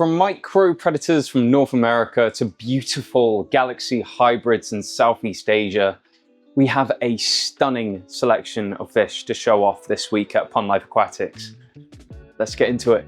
From micro predators from North America to beautiful galaxy hybrids in Southeast Asia, we have a stunning selection of fish to show off this week at Pond Life Aquatics. Let's get into it.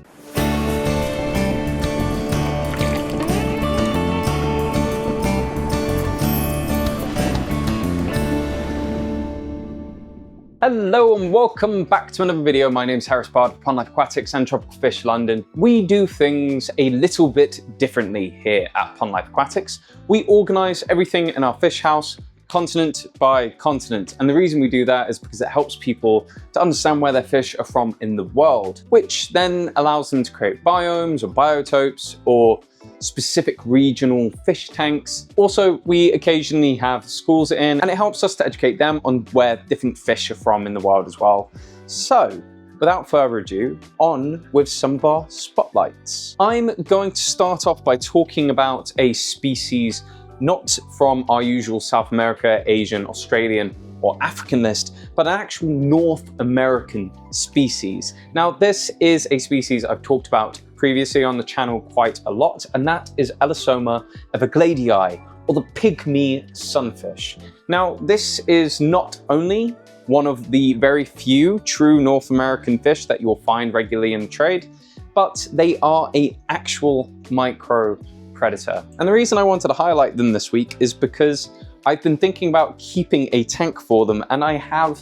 Hello and welcome back to another video. My name's Harris Bard, Pond Life Aquatics and Tropical Fish London. We do things a little bit differently here at Pond Life Aquatics. We organise everything in our fish house continent by continent, and the reason we do that is because it helps people to understand where their fish are from in the world, which then allows them to create biomes or biotopes or specific regional fish tanks. Also, we occasionally have schools in, and it helps us to educate them on where different fish are from in the world as well. So, without further ado, on with some of our spotlights. I'm going to start off by talking about a species not from our usual South America, Asian, Australian, or African list, but an actual North American species. Now, this is a species I've talked about previously on the channel quite a lot, and that is Elosoma evergladii, or the pygmy sunfish. Now, this is not only one of the very few true North American fish that you'll find regularly in the trade, but they are an actual micro predator. And the reason I wanted to highlight them this week is because I've been thinking about keeping a tank for them, and I have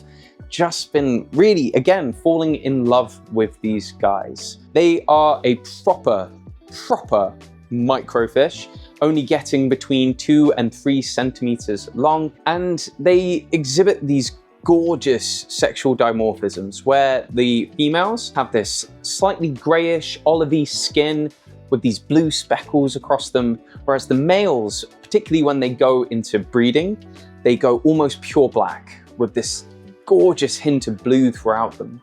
just been really, again, falling in love with these guys. They are a proper microfish, only getting between 2 and 3 centimeters long, and they exhibit these gorgeous sexual dimorphisms where the females have this slightly grayish, olivey skin with these blue speckles across them, whereas the males, particularly when they go into breeding, they go almost pure black with this gorgeous hint of blue throughout them.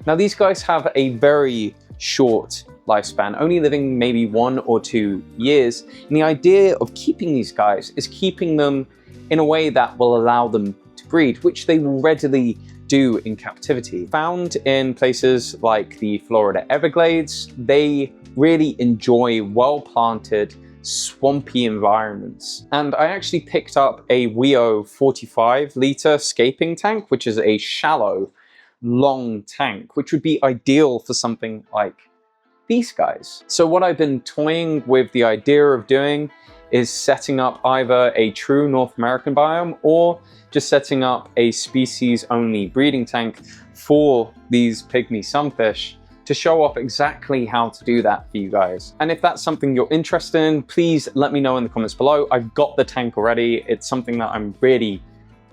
Now, these guys have a very short lifespan, only living maybe 1 or 2 years, and the idea of keeping these guys is keeping them in a way that will allow them to breed, which they will readily do in captivity. Found in places like the Florida Everglades, they really enjoy well-planted, swampy environments. And I actually picked up a WEO 45-litre scaping tank, which is a shallow, long tank, which would be ideal for something like these guys. So what I've been toying with the idea of doing is setting up either a true North American biome or just setting up a species-only breeding tank for these pygmy sunfish to show off exactly how to do that for you guys. And if that's something you're interested in, please let me know in the comments below. I've got the tank already. It's something that I'm really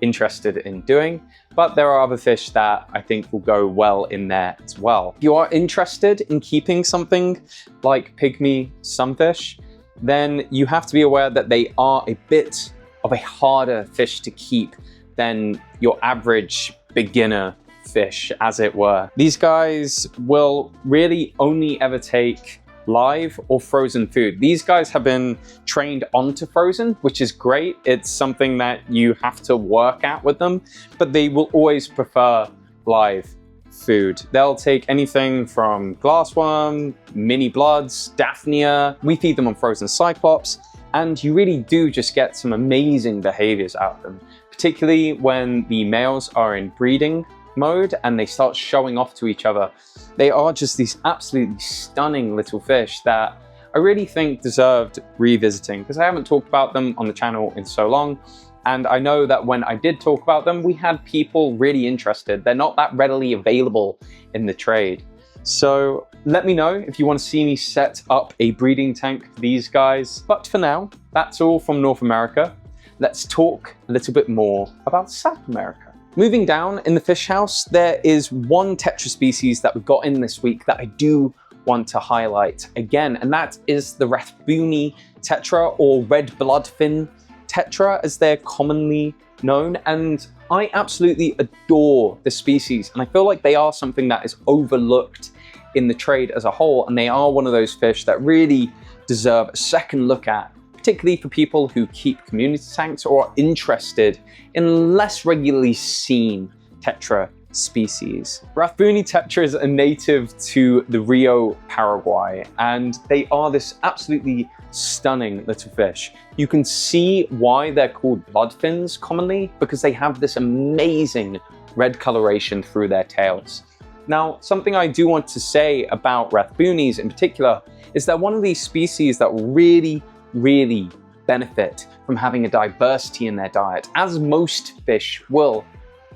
interested in doing, but there are other fish that I think will go well in there as well. If you are interested in keeping something like pygmy sunfish, then you have to be aware that they are a bit of a harder fish to keep than your average beginner fish, as it were. These guys will really only ever take live or frozen food. These guys have been trained onto frozen, which is great. It's something that you have to work at with them, but they will always prefer live food. They'll take anything from glassworm, mini bloods, daphnia. We feed them on frozen cyclops, and you really do just get some amazing behaviors out of them, particularly when the males are in breeding mode and they start showing off to each other. They are just these absolutely stunning little fish that I really think deserved revisiting, because I haven't talked about them on the channel in so long, and I know that when I did talk about them, we had people really interested. They're not that readily available in the trade. So let me know if you want to see me set up a breeding tank for these guys. But for now, that's all from North America. Let's talk a little bit more about South America. Moving down in the fish house, there is one tetra species that we've got in this week that I do want to highlight again, and that is the Rathbunii tetra, or red bloodfin tetra as they're commonly known. And I absolutely adore the species, and I feel like they are something that is overlooked in the trade as a whole, and they are one of those fish that really deserve a second look at, particularly for people who keep community tanks or are interested in less regularly seen tetra species. Rathbunii tetras are native to the Rio, Paraguay, and they are this absolutely stunning little fish. You can see why they're called bloodfins commonly, because they have this amazing red coloration through their tails. Now, something I do want to say about Rathbuniis in particular is they're one of these species that really benefit from having a diversity in their diet, as most fish will.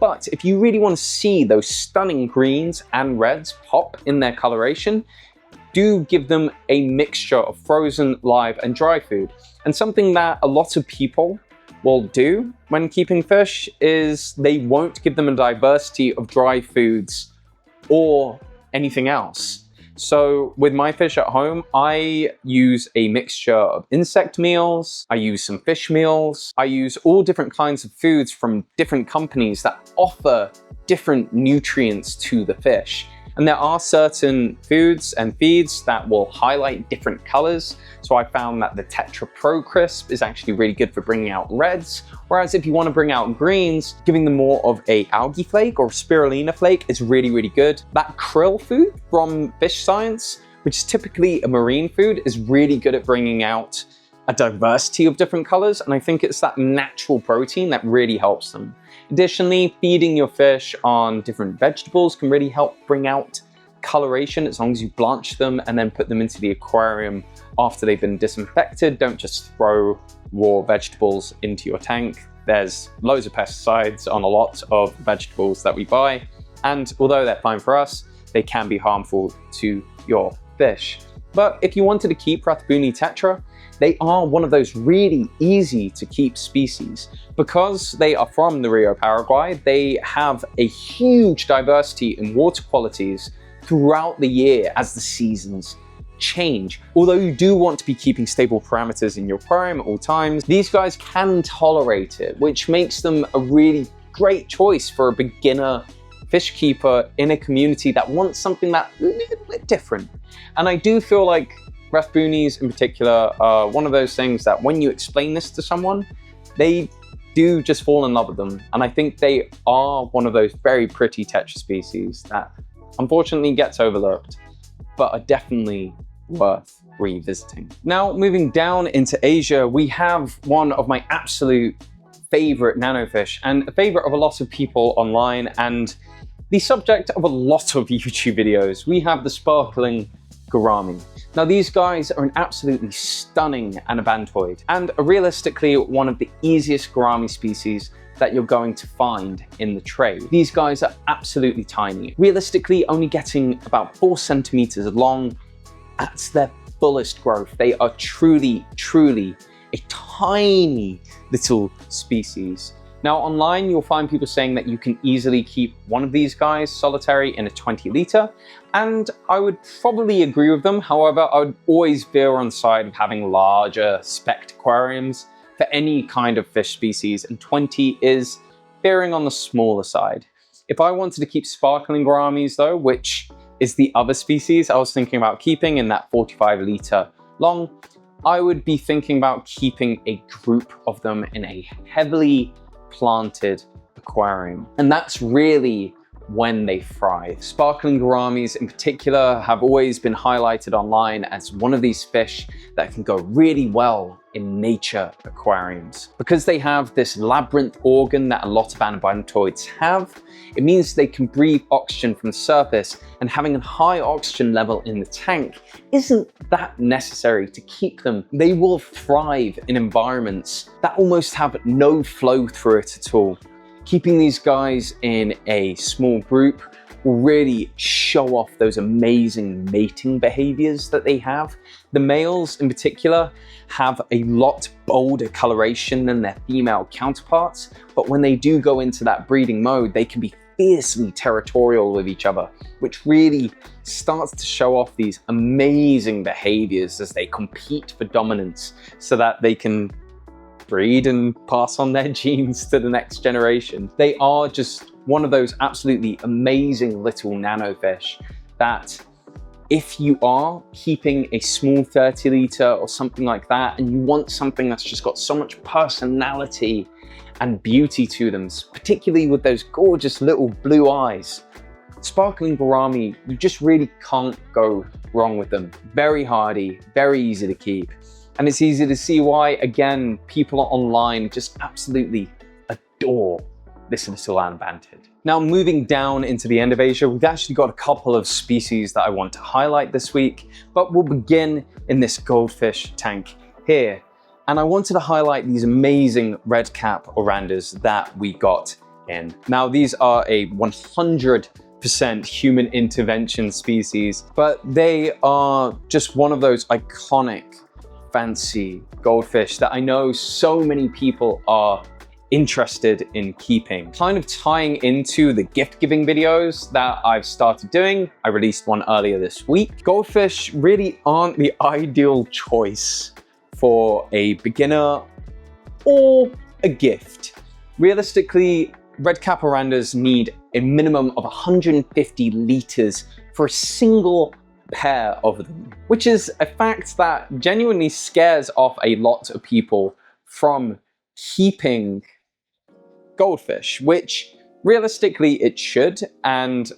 But if you really want to see those stunning greens and reds pop in their coloration, do give them a mixture of frozen, live, and dry food. And something that a lot of people will do when keeping fish is they won't give them a diversity of dry foods or anything else. So with my fish at home, I use a mixture of insect meals, I use some fish meals, I use all different kinds of foods from different companies that offer different nutrients to the fish. And there are certain foods and feeds that will highlight different colors. So I found that the Tetra Pro Crisp is actually really good for bringing out reds. Whereas if you want to bring out greens, giving them more of a algae flake or spirulina flake is really good. That krill food from Fish Science, which is typically a marine food, is really good at bringing out a diversity of different colors. And I think it's that natural protein that really helps them. Additionally, feeding your fish on different vegetables can really help bring out coloration as long as you blanch them and then put them into the aquarium after they've been disinfected. Don't just throw raw vegetables into your tank. There's loads of pesticides on a lot of vegetables that we buy, and although they're fine for us, they can be harmful to your fish. But if you wanted to keep Rathbunii tetra, they are one of those really easy to keep species. Because they are from the Rio, Paraguay, they have a huge diversity in water qualities throughout the year as the seasons change. Although you do want to be keeping stable parameters in your aquarium at all times, these guys can tolerate it, which makes them a really great choice for a beginner fish keeper in a community that wants something that's a little bit different. And I do feel like Rathbuniis in particular are one of those things that when you explain this to someone, they do just fall in love with them. And I think they are one of those very pretty tetra species that unfortunately gets overlooked, but are definitely worth revisiting. Now, moving down into Asia, we have one of my absolute favorite nanofish and a favorite of a lot of people online and the subject of a lot of YouTube videos. We have the sparkling gourami. Now these guys are an absolutely stunning anabantoid and are realistically one of the easiest gourami species that you're going to find in the trade. These guys are absolutely tiny, realistically only getting about 4 centimeters long at their fullest growth. They are truly a tiny little species. Now online, you'll find people saying that you can easily keep one of these guys solitary in a 20 litre, and I would probably agree with them. However, I would always veer on the side of having larger spec'd aquariums for any kind of fish species, and 20 is veering on the smaller side. If I wanted to keep sparkling gouramis though, which is the other species I was thinking about keeping in that 45 litre long, I would be thinking about keeping a group of them in a heavily planted aquarium. And that's really when they thrive. Sparkling gouramis in particular have always been highlighted online as one of these fish that can go really well in nature aquariums. Because they have this labyrinth organ that a lot of anabantoids have, it means they can breathe oxygen from the surface, and having a high oxygen level in the tank isn't that necessary to keep them. They will thrive in environments that almost have no flow through it at all. Keeping these guys in a small group will really show off those amazing mating behaviors that they have. The males in particular have a lot bolder coloration than their female counterparts, but when they do go into that breeding mode, they can be fiercely territorial with each other, which really starts to show off these amazing behaviors as they compete for dominance so that they can breed and pass on their genes to the next generation. They are just one of those absolutely amazing little nanofish that if you are keeping a small 30 litre or something like that and you want something that's just got so much personality and beauty to them, particularly with those gorgeous little blue eyes. Sparkling gourami, you just really can't go wrong with them. Very hardy, very easy to keep. And it's easy to see why, again, people online just absolutely adore this little anabantoid. Now, moving down into the end of Asia, we've actually got a couple of species that I want to highlight this week, but we'll begin in this goldfish tank here. And I wanted to highlight these amazing red cap orandas that we got in. Now, these are a 100% human intervention species, but they are just one of those iconic fancy goldfish that I know so many people are interested in keeping. Kind of tying into the gift giving videos that I've started doing. I released one earlier this week. Goldfish really aren't the ideal choice for a beginner or a gift. Realistically, red cap orandas need a minimum of 150 liters for a single pair of them, which is a fact that genuinely scares off a lot of people from keeping goldfish, which realistically it should. And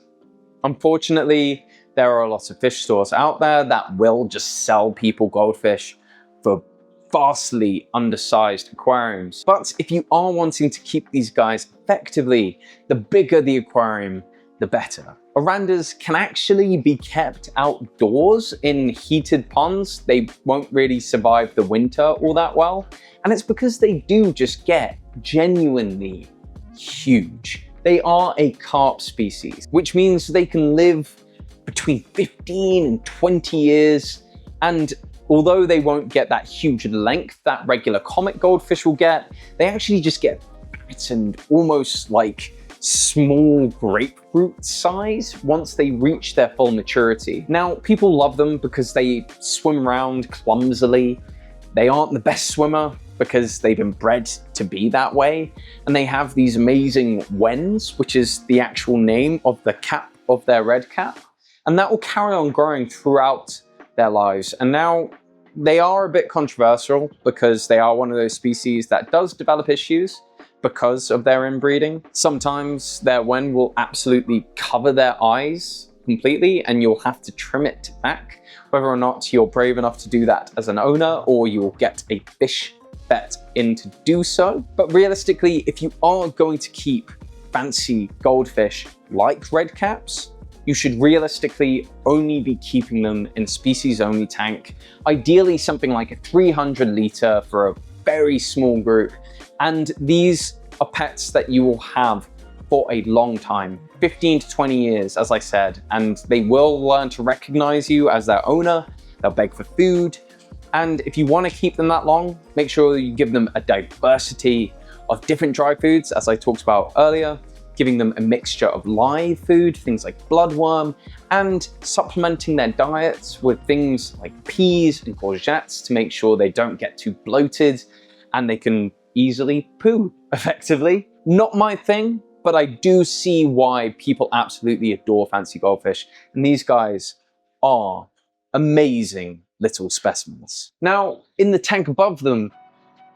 unfortunately, there are a lot of fish stores out there that will just sell people goldfish for vastly undersized aquariums. But if you are wanting to keep these guys effectively, the bigger the aquarium, the better. Orandas can actually be kept outdoors in heated ponds. They won't really survive the winter all that well. And it's because they do just get genuinely huge. They are a carp species, which means they can live between 15 and 20 years. And although they won't get that huge length that regular comet goldfish will get, they actually just get fattened almost like small grapefruit size once they reach their full maturity. Now, people love them because they swim around clumsily. They aren't the best swimmer because they've been bred to be that way. And they have these amazing wens, which is the actual name of the cap of their red cap. And that will carry on growing throughout their lives. And now they are a bit controversial because they are one of those species that does develop issues because of their inbreeding. Sometimes their wen will absolutely cover their eyes completely and you'll have to trim it back, whether or not you're brave enough to do that as an owner or you will get a fish vet in to do so. But realistically, if you are going to keep fancy goldfish like red caps, you should realistically only be keeping them in a species-only tank, ideally something like a 300 liter for a very small group. And these are pets that you will have for a long time, 15 to 20 years, as I said, and they will learn to recognize you as their owner. They'll beg for food. And if you want to keep them that long, make sure you give them a diversity of different dry foods, as I talked about earlier, giving them a mixture of live food, things like bloodworm, and supplementing their diets with things like peas and courgettes to make sure they don't get too bloated and they can easily poo effectively. Not my thing, but I do see why people absolutely adore fancy goldfish. And these guys are amazing little specimens. Now, in the tank above them,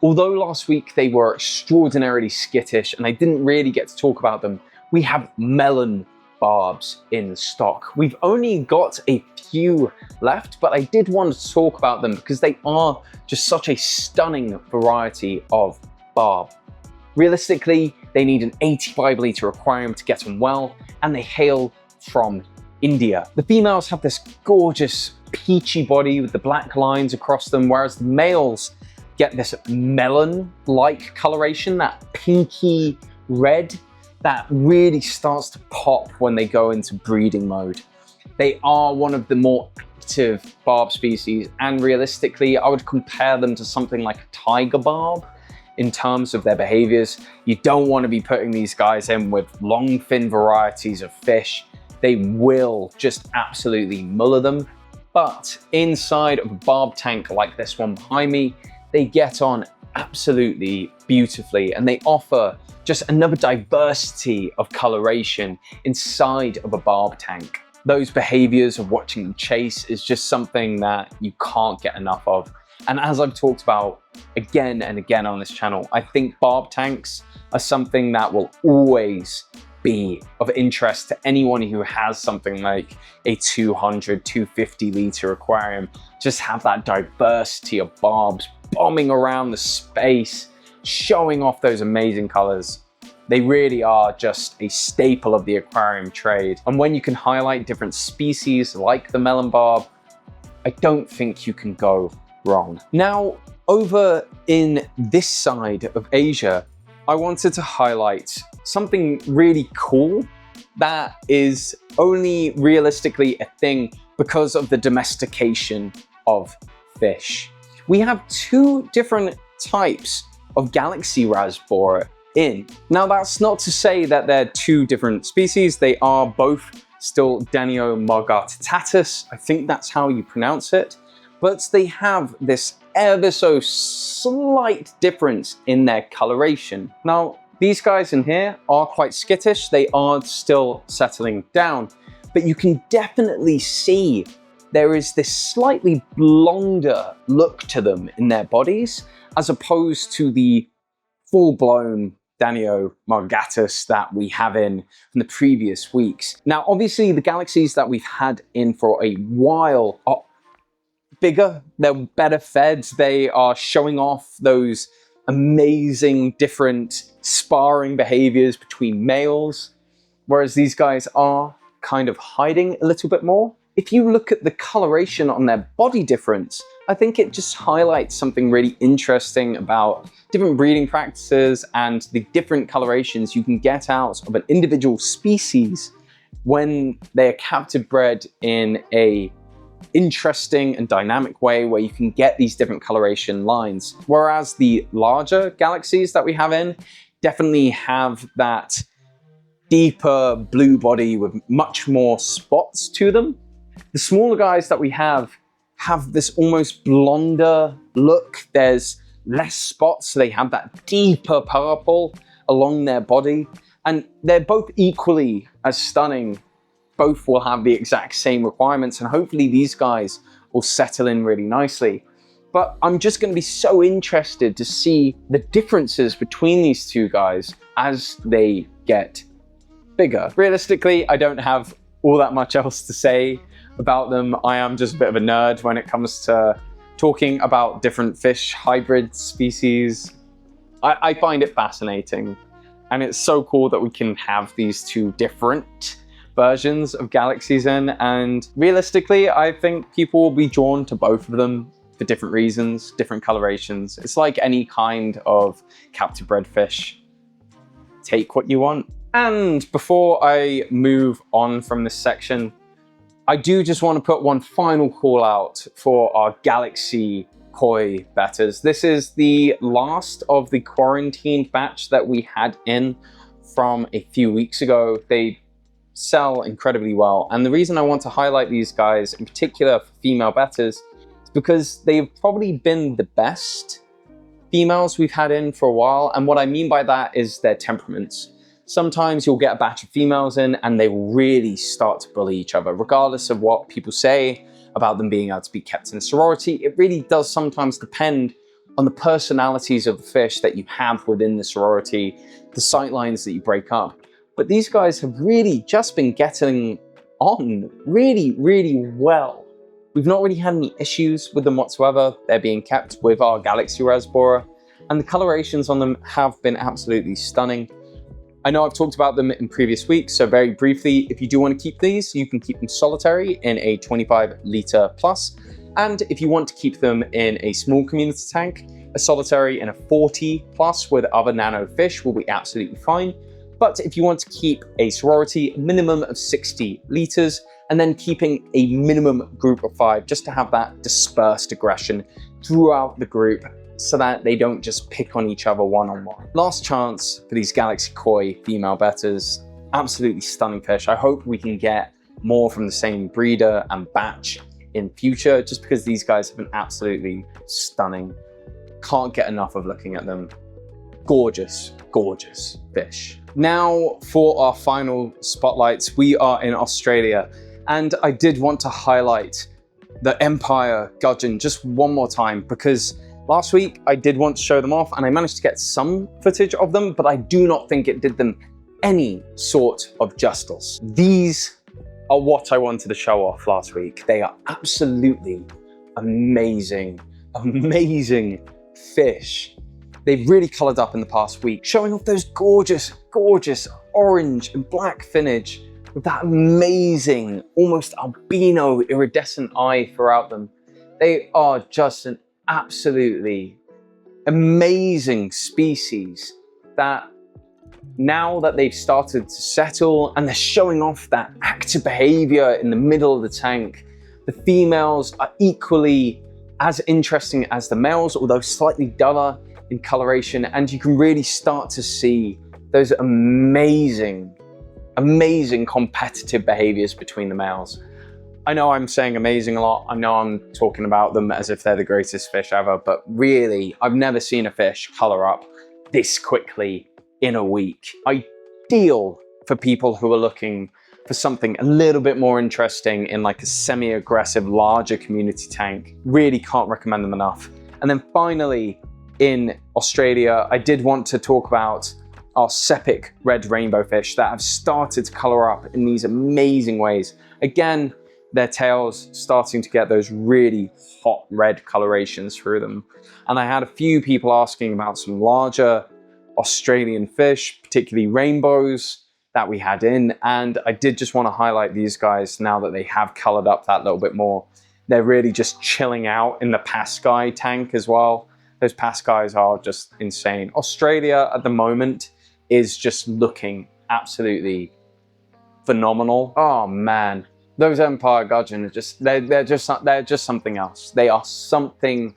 although last week they were extraordinarily skittish and I didn't really get to talk about them, we have Melon barbs in stock. We've only got a few left, but I did want to talk about them because they are just such a stunning variety of barb. Realistically, they need an 85 liter aquarium to get on well, and they hail from India. The females have this gorgeous peachy body with the black lines across them, whereas the males get this melon-like coloration, that pinky red that really starts to pop when they go into breeding mode. They are one of the more active barb species, and realistically, I would compare them to something like a tiger barb in terms of their behaviors. You don't want to be putting these guys in with long fin varieties of fish. They will just absolutely muller them. But inside of a barb tank like this one behind me, they get on absolutely beautifully, and they offer just another diversity of coloration inside of a barb tank. Those behaviors of watching them chase is just something that you can't get enough of. And as I've talked about again and again on this channel, I think barb tanks are something that will always be of interest to anyone who has something like a 200, 250 liter aquarium. Just have that diversity of barbs bombing around the space, showing off those amazing colors. They really are just a staple of the aquarium trade. And when you can highlight different species like the melon barb, I don't think you can go wrong. Now, over in this side of Asia, I wanted to highlight something really cool that is only realistically a thing because of the domestication of fish. We have two different types of Galaxy Rasbora in. Now, that's not to say that they're two different species. They are both still Danio margatitatus. I think that's how you pronounce it. But they have this ever so slight difference in their coloration. Now, these guys in here are quite skittish. They are still settling down, but you can definitely see there is this slightly blonder look to them in their bodies, as opposed to the full-blown Danio margatus that we have in the previous weeks. Now, obviously, the galaxies that we've had in for a while are bigger, they're better fed, they are showing off those amazing different sparring behaviors between males, whereas these guys are kind of hiding a little bit more. If you look at the coloration on their body difference, I think it just highlights something really interesting about different breeding practices and the different colorations you can get out of an individual species when they are captive bred in a interesting and dynamic way where you can get these different coloration lines. Whereas the larger galaxies that we have in definitely have that deeper blue body with much more spots to them. The smaller guys that we have this almost blonder look. There's less spots, so they have that deeper purple along their body. And they're both equally as stunning. Both will have the exact same requirements, and hopefully these guys will settle in really nicely. But I'm just going to be so interested to see the differences between these two guys as they get bigger. Realistically, I don't have all that much else to say about them. I am just a bit of a nerd when it comes to talking about different fish hybrid species. I find it fascinating, and it's so cool that we can have these two different versions of galaxies in, and realistically I think people will be drawn to both of them for different reasons, different colorations. It's like any kind of captive bred fish. Take what you want. And before I move on from this section, I do just want to put one final call out for our Galaxy Koi Bettas. This is the last of the quarantined batch that we had in from a few weeks ago. They sell incredibly well, and the reason I want to highlight these guys in particular for female bettas is because they've probably been the best females we've had in for a while. And what I mean by that is their temperaments. Sometimes you'll get a batch of females in and they will really start to bully each other, regardless of what people say about them being able to be kept in a sorority. It really does sometimes depend on the personalities of the fish that you have within the sorority, the sightlines that you break up. But these guys have really just been getting on really, really well. We've not really had any issues with them whatsoever. They're being kept with our Galaxy Rasbora, and the colorations on them have been absolutely stunning. I know I've talked about them in previous weeks, so very briefly, if you do want to keep these, you can keep them solitary in a 25 litre plus. And if you want to keep them in a small community tank, a solitary in a 40 plus with other nano fish will be absolutely fine. But if you want to keep a sorority, minimum of 60 litres, and then keeping a minimum group of 5 just to have that dispersed aggression throughout the group, so that they don't just pick on each other one-on-one. Last chance for these Galaxy Koi female bettas. Absolutely stunning fish. I hope we can get more from the same breeder and batch in future, just because these guys have been absolutely stunning. Can't get enough of looking at them. Gorgeous, gorgeous fish. Now for our final spotlights, we are in Australia, and I did want to highlight the Empire Gudgeon just one more time, because Last week, I did want to show them off and I managed to get some footage of them, but I do not think it did them any sort of justice. These are what I wanted to show off last week. They are absolutely amazing, amazing fish. They've really colored up in the past week, showing off those gorgeous, gorgeous orange and black finnage with that amazing, almost albino iridescent eye throughout them. They are just an absolutely amazing species that now that they've started to settle and they're showing off that active behavior in the middle of the tank, the females are equally as interesting as the males, although slightly duller in coloration, and you can really start to see those amazing, amazing competitive behaviors between the males. I know I'm saying amazing a lot. I know I'm talking about them as if they're the greatest fish ever, but really, I've never seen a fish color up this quickly in a week. Ideal for people who are looking for something a little bit more interesting in like a semi-aggressive, larger community tank. Really can't recommend them enough. And then finally, in Australia, I did want to talk about our Sepik Red Rainbow Fish that have started to color up in these amazing ways. Again, their tails starting to get those really hot red colorations through them. And I had a few people asking about some larger Australian fish, particularly rainbows that we had in. And I did just want to highlight these guys now that they have colored up that little bit more. They're really just chilling out in the Paskai tank as well. Those Paskais are just insane. Australia at the moment is just looking absolutely phenomenal. Oh man, those Empire Gudgeons are just, they're just something else. They are something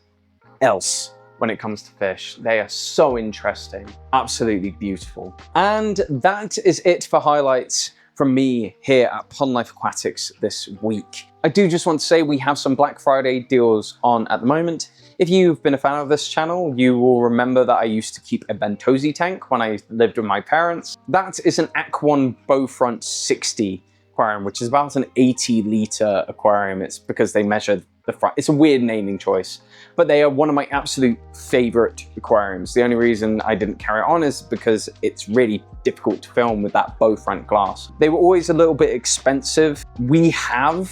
else when it comes to fish. They are so interesting, absolutely beautiful. And that is it for highlights from me here at Pond Life Aquatics this week. I do just want to say we have some Black Friday deals on at the moment. If you've been a fan of this channel, you will remember that I used to keep a Bentosi tank when I lived with my parents. That is an Aqua Bowfront 60 aquarium, which is about an 80-litre aquarium. It's because they measured the front. It's a weird naming choice, but they are one of my absolute favorite aquariums. The only reason I didn't carry it on is because it's really difficult to film with that bow front glass. They were always a little bit expensive. We have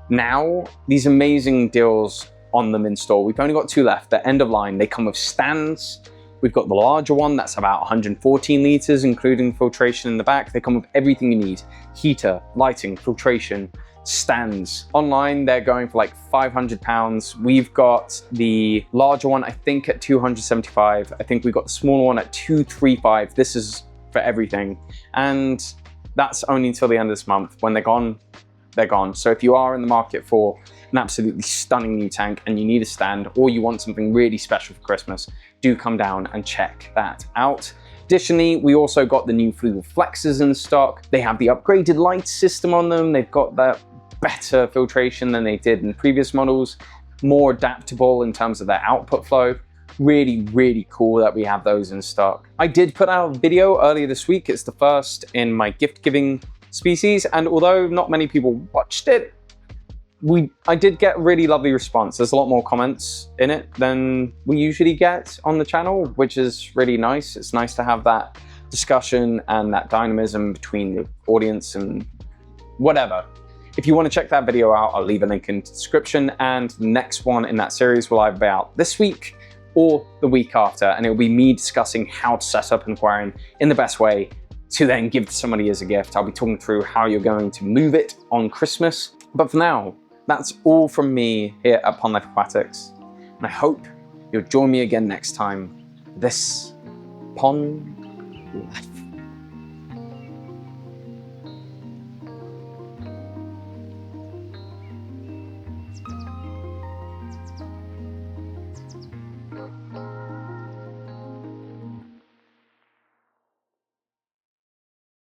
now these amazing deals on them in store. We've only got 2 left. They're end of line. They come with stands. We've got the larger one that's about 114 litres, including filtration in the back. They come with everything you need: heater, lighting, filtration, stands. Online, they're going for like £500. We've got the larger one, I think, at 275. I think we've got the smaller one at 235. This is for everything. And that's only until the end of this month. When they're gone, they're gone. So if you are in the market for an absolutely stunning new tank and you need a stand, or you want something really special for Christmas, do come down and check that out. Additionally, we also got the new Fluval Flexes in stock. They have the upgraded light system on them. They've got that better filtration than they did in previous models, more adaptable in terms of their output flow. Really, really cool that we have those in stock. I did put out a video earlier this week. It's the first in my gift giving species, and although not many people watched it, I did get a really lovely response. There's a lot more comments in it than we usually get on the channel, which is really nice. It's nice to have that discussion and that dynamism between the audience and whatever. If you want to check that video out, I'll leave a link in the description, and the next one in that series will either be out this week or the week after, and it will be me discussing how to set up an aquarium in the best way to then give to somebody as a gift. I'll be talking through how you're going to move it on Christmas. But for now, that's all from me here at Pond Life Aquatics, and I hope you'll join me again next time. This Pond Life.